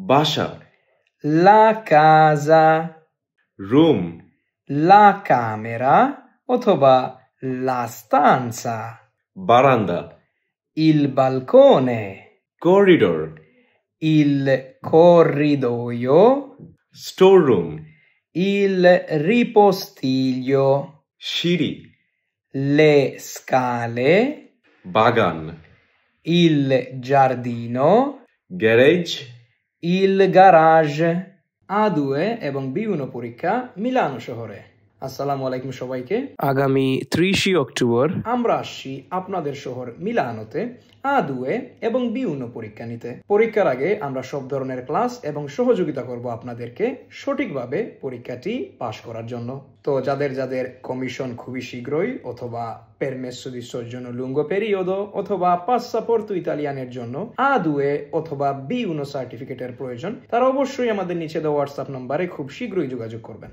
বাসা, La casa, room, la camera অথবা la stanza, বারান্দা, il balcone, corridor, il corridoio, store room, il ripostiglio, সিঁড়ি, le scale, বাগান, il giardino, garage, il garage. A2 এবং B1 পরীক্ষা মিলানো শহরে। আসসালামু আলাইকুম সবাইকে। আগামী 30 অক্টোবর আমরা আসছি আপনাদের শহর মিলানোতে A2 এবং B1 পরীক্ষা নিতে। পরীক্ষার আগে আমরা সব ধরনের ক্লাস এবং সহযোগিতা করব আপনাদেরকে সঠিকভাবে পরীক্ষাটি পাস করার জন্য। তো যাদের যাদের কমিশন খুবই শীঘ্রই অথবা permesso di soggiorno lungo periodo অথবা passaporto italiaনের জন্য A2 অথবা B1 সার্টিফিকেটের প্রয়োজন, তারা অবশ্যই আমাদের নিচে দেওয়া হোয়াটসঅ্যাপ নম্বরে খুব শীঘ্রই যোগাযোগ করবেন।